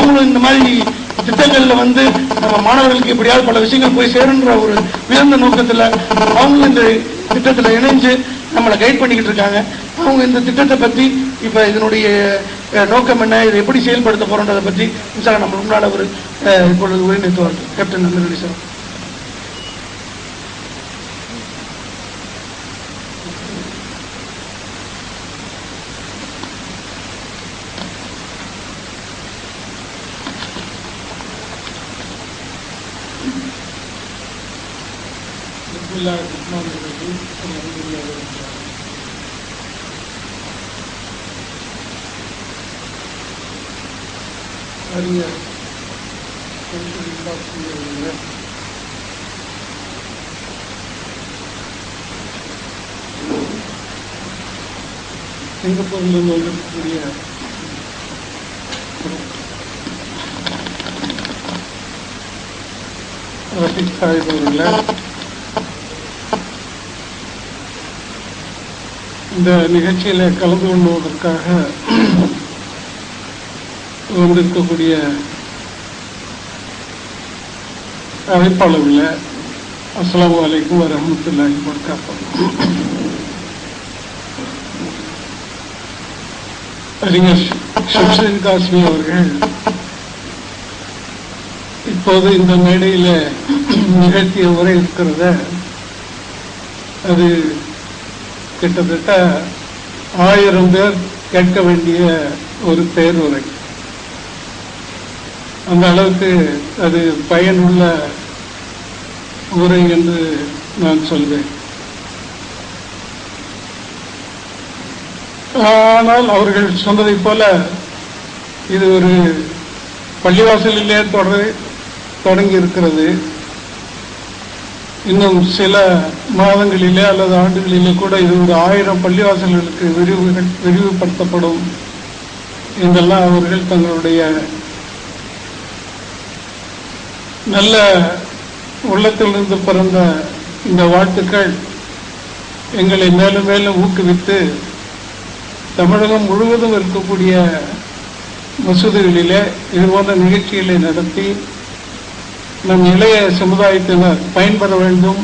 அவங்களும் இந்த மாதிரி திட்டங்கள்ல நம்ம மாணவர்களுக்கு எப்படியாவது பல விஷயங்கள் போய் சேருன்ற ஒரு உயர்ந்த நோக்கத்துல அவங்களும் இந்த திட்டத்துல இணைஞ்சு நம்மளை கைட் பண்ணிக்கிட்டு இருக்காங்க. அவங்க இந்த திட்டத்தை பத்தி இப்ப இதனுடைய நோக்கம் என்ன, இதை எப்படி செயல்படுத்த போறோன்றதை பத்தி நம்ம முன்னால ஒரு இப்பொழுது உரைநிறுத்துவார் கேப்டன் நந்தரெட்டி சார். சிங்கப்பூரிலிருந்து வந்திருக்கக்கூடிய ரஃபீக் சாஹிப் அவர்களே, இந்த நிகழ்ச்சியில கலந்து கொள்வதற்காக வந்திருக்கக்கூடிய அழைப்பாளர்களே, அஸ்ஸலாமு அலைக்கும் வரஹ்மத்துல்லாஹி வபரகாத்துஹு. அறிஞர் ஷம்சுதீன் காஸ்மி அவர்கள் இப்போது இந்த மேடையில நிகழ்த்திய உரை இருக்கிறத, அது கிட்டத்தட்ட 1000 பேர் கேட்க வேண்டிய ஒரு பேருரை. அந்த அளவுக்கு அது பயனுள்ள உரை என்று நான் சொல்வேன். ஆனால் அவர்கள் சொன்னதை போல இது ஒரு பள்ளிவாசலிலே தொடங்கி இருக்கிறது. இன்னும் சில மாதங்களிலே அல்லது ஆண்டுகளிலே கூட இது ஒரு 1000 பள்ளிவாசல்களுக்கு விரிவுபடுத்தப்படும் என்றெல்லாம் அவர்கள் தங்களுடைய நல்ல உள்ளத்திலிருந்து பிறந்த இந்த வாழ்த்துக்கள் எங்களை மேலும் மேலும் ஊக்குவித்து தமிழகம் முழுவதும் இருக்கக்கூடிய மசூதிகளிலே இது போன்ற நிகழ்ச்சிகளை நடத்தி நம் இளைய சமுதாயத்தினர் பயன்பெற வேண்டும்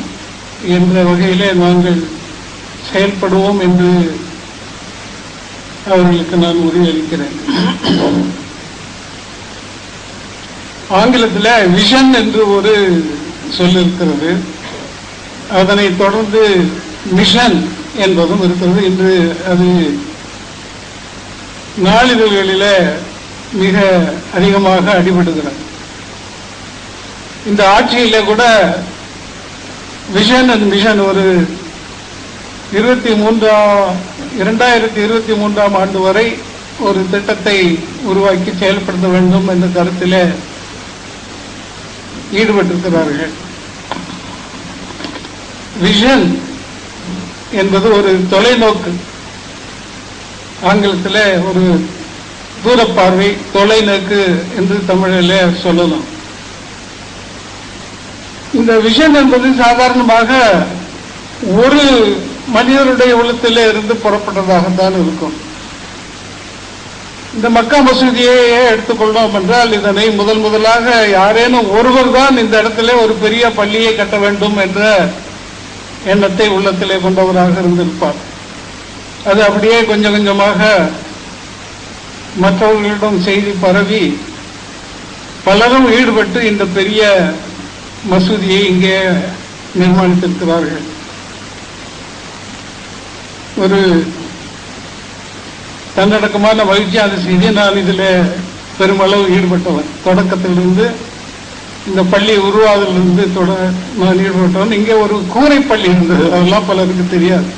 என்ற வகையிலே நாங்கள் செயல்படுவோம் என்று அவர்களுக்கு நான் உறுதியளிக்கிறேன். ஆங்கிலத்தில் விஷன் என்று ஒரு சொல் இருக்கிறது, அதனை தொடர்ந்து மிஷன் என்பதும் இருக்கிறது. இன்று அது நாளிதழ்களில மிக அதிகமாக அடிபடுகிறது. இந்த ஆட்சியில கூட விஷன் அண்ட் மிஷன் ஒரு 2023ஆம் ஆண்டு வரை ஒரு திட்டத்தை உருவாக்கி செயல்படுத்த வேண்டும் என்ற கருத்தில் ஈடுபட்டிருக்கிறார்கள். விஷன் என்பது ஒரு தொலைநோக்கு, ஆங்கிலத்தில் ஒரு தூரப்பார்வை, தொலைநோக்கு என்று தமிழில் சொல்லலாம். இந்த விஷன் என்பது சாதாரணமாக ஒரு மனிதனுடைய உள்ளத்திலே இருந்து புறப்பட்டதாகத்தான் இருக்கும். இந்த மக்கா மசூதியை எடுத்துக்கொள்ளோம் என்றால் இதனை முதலாக யாரேனும் ஒருவர் தான் இந்த இடத்திலே ஒரு பெரிய பள்ளியை கட்ட வேண்டும் என்ற எண்ணத்தை உள்ளத்திலே கொண்டவராக இருந்திருப்பார். அது அப்படியே கொஞ்சம் கொஞ்சமாக மற்றவர்களிடம் செய்தி பரவி பலரும் ஈடுபட்டு இந்த பெரிய மசூதியை இங்கே நிர்மாணித்திருக்கிறார்கள். ஒரு தன்னடக்கமான மகிழ்ச்சியான செய்தி. நான் இதில் பெருமளவு ஈடுபட்டவன். தொடக்கத்திலிருந்து இந்த பள்ளி உருவாவதிலிருந்து நான் ஈடுபட்டவன். இங்கே ஒரு கூரை பள்ளி இருந்தது, அதெல்லாம் பலருக்கு தெரியாது.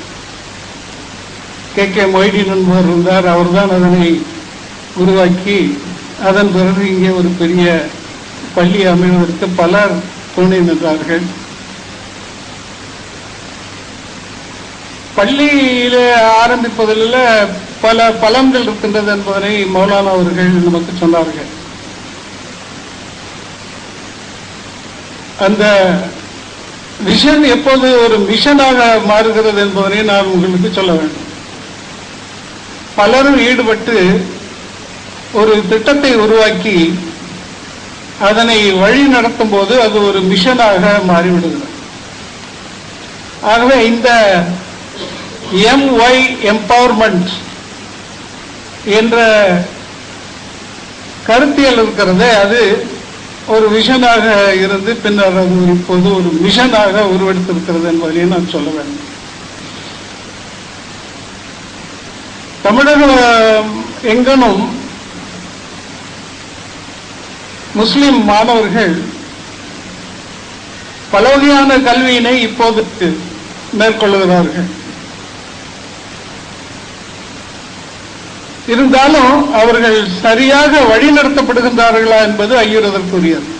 கே மொய்டீன் என்பவர் இருந்தார், அவர்தான் அதனை உருவாக்கி அதன் பிறகு இங்கே ஒரு பெரிய பள்ளி அமைவதற்கு பலர் துணை நின்றார்கள். பள்ளியில ஆரம்பிப்பதில் பல பலன்கள் இருக்கின்றது என்பதனை மௌலானா அவர்கள் நமக்கு சொன்னார்கள். அந்த விஷன் எப்போது ஒரு மிஷனாக மாறுகிறது என்பதனை நான் உங்களுக்கு சொல்ல வேண்டும். பலரும் ஈடுபட்டு ஒரு திட்டத்தை உருவாக்கி அதனை வழி நடத்தும் போது அது ஒரு மிஷனாக மாறிவிடுகிறது. ஆகவே இந்த MY எம்பவர்மெண்ட் என்ற கருத்தியல் இருக்கிறது, அது ஒரு விஷனாக இருந்து பின்னர் அது இப்போது ஒரு மிஷனாக உருவெடுத்திருக்கிறது என்பதையும் நான் சொல்ல வேண்டும். தமிழகம் எங்கனும் முஸ்லிம் மாணவர்கள் பல வகையான கல்வியினை இப்போது மேற்கொள்ளுகிறார்கள். இருந்தாலும் அவர்கள் சரியாக வழிநடத்தப்படுகின்றார்களா என்பது ஐயுறுதற்குரியது.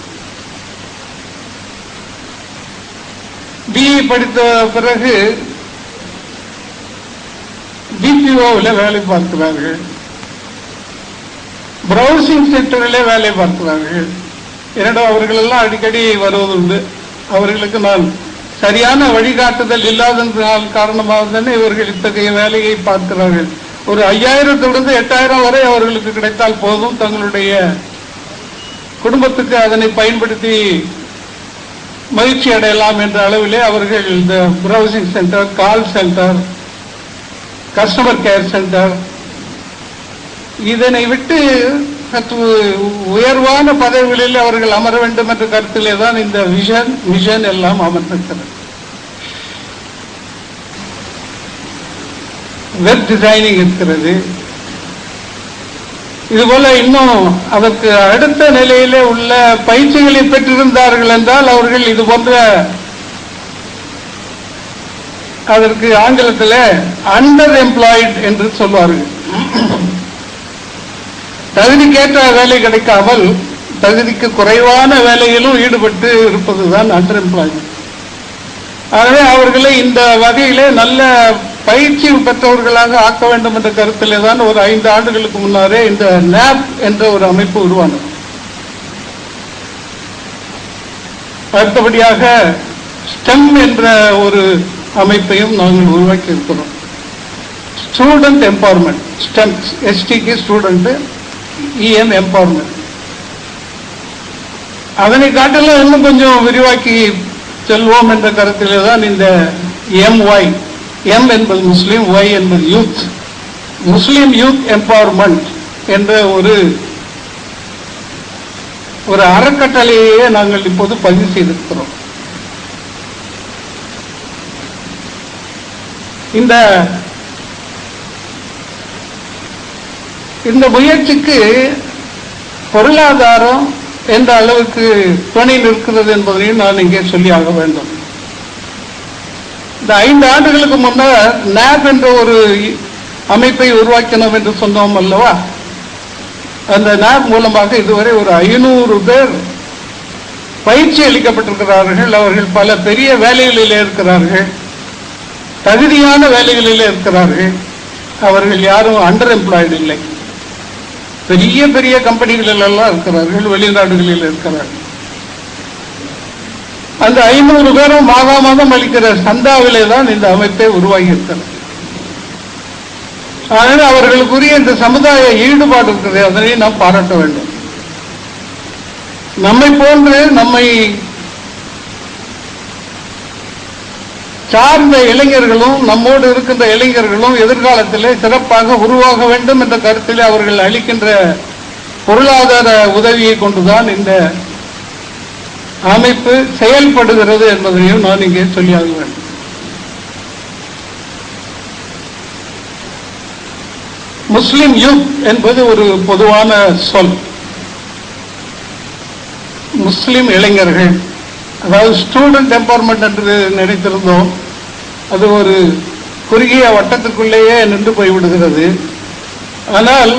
BE படித்த பிறகு BPOவில் வேலை பார்க்கிறார்கள், பிரவுசிங் சென்டரிலே வேலை பார்க்கிறார்கள். இரண்டும் அவர்கள் எல்லாம் அடிக்கடி வருவதுண்டு. அவர்களுக்கு நான் சரியான வழிகாட்டுதல் இல்லாததனால் காரணமாக தானே இவர்கள் இத்தகைய வேலையை பார்க்கிறார்கள். ஒரு 5000 8000 வரை அவர்களுக்கு கிடைத்தால் போதும், தங்களுடைய குடும்பத்துக்கு அதனை பயன்படுத்தி மகிழ்ச்சி அடையலாம் என்ற அளவிலே அவர்கள் இந்த browsing centre, call centre, customer care centre இதனை விட்டு சற்று உயர்வான பதவிகளில் அவர்கள் அமர வேண்டும் என்ற கருத்திலே தான் இந்த மிஷன் எல்லாம் அமர்ந்திருக்கிறது. வெப் டிசைனிங் இருக்கிறது. இதுபோல இன்னும் அதற்கு அடுத்த நிலையிலே உள்ள பயிற்சிகளை பெற்றிருந்தார்கள் என்றால் அவர்கள் இது போன்ற அதற்கு ஆங்கிலத்தில் அண்டர் எம்ப்ளாய்டு என்று சொல்வார்கள். தகுதிக்கேற்ற வேலை கிடைக்காமல் தகுதிக்கு குறைவான வேலையிலும் ஈடுபட்டு இருப்பதுதான் அண்டர் எம்ப்ளாய்மெண்ட். ஆகவே அவர்களை இந்த வகையிலே நல்ல பயிற்சி பெற்றவர்களாக ஆக்க வேண்டும் என்ற கருத்திலே தான் ஒரு 5 ஆண்டுகளுக்கு முன்னாரே இந்த NAP என்ற ஒரு அமைப்பு உருவானது. அடுத்தபடியாக STEM என்ற ஒரு அமைப்பையும் நாங்கள் உருவாக்கி இருக்கிறோம். ஸ்டூடெண்ட் எம்பவர்மெண்ட், STEM, STக்கு ஸ்டூடெண்ட், EM எம்பவர்மெண்ட். அதனை காட்டிலும் இன்னும் கொஞ்சம் விரிவாக்கி செல்வோம் என்ற கருத்திலே தான் இந்த MY, M என்பது முஸ்லிம், Y என்பது யூத், முஸ்லிம் யூத் எம்பவர்மெண்ட் என்ற ஒரு அறக்கட்டளையே நாங்கள் இப்போது பதிவு செய்திருக்கிறோம். இந்த முயற்சிக்கு பொருளாதாரம் எந்த அளவுக்கு துணை நிற்கிறது என்பதையும் நான் இங்கே சொல்லியாக வேண்டும். இந்த 5 ஆண்டுகளுக்கு முன்னர் NAP என்ற ஒரு அமைப்பை உருவாக்கினோம் என்று சொன்னோம் அல்லவா? அந்த NAP மூலமாக இதுவரை ஒரு 500 பேர் பயிற்சி அளிக்கப்பட்டிருக்கிறார்கள். அவர்கள் பல பெரிய வேலைகளிலே இருக்கிறார்கள், தகுதியான வேலைகளிலே இருக்கிறார்கள். அவர்கள் யாரும் அண்டர் எம்ப்ளாய்டு இல்லை. பெரிய பெரிய கம்பெனிகளில் எல்லாம் இருக்கிறார்கள், வெளிநாடுகளில் இருக்கிறார்கள். அந்த 500 பேரும் மாதம் அளிக்கிற சந்தாவிலே தான் இந்த அமைப்பை உருவாகி இருக்கிறது. ஆனால் அவர்களுக்குரிய இந்த சமுதாய ஈடுபாடு இருக்கிறது, அதனை நாம் பாராட்ட வேண்டும். நம்மை போன்று நம்மை சார்ந்த இளைஞர்களும் நம்மோடு இருக்கின்ற இளைஞர்களும் எதிர்காலத்திலே சிறப்பாக உருவாக வேண்டும் என்ற கருத்திலே அவர்கள் அளிக்கின்ற பொருளாதார உதவியை கொண்டுதான் இந்த அமைப்பு செயல்படுகிறது என்பதையும் நான் இங்கே சொல்லியாக வேண்டும். முஸ்லிம் யூத் என்பது ஒரு பொதுவான சொல். முஸ்லிம் இளைஞர்கள், அதாவது ஸ்டூடெண்ட் எம்பவர்மெண்ட் என்று நினைத்திருந்தோம். அது ஒரு குறுகிய வட்டத்துக்குள்ளேயே நின்று போய்விடுகிறது. ஆனால்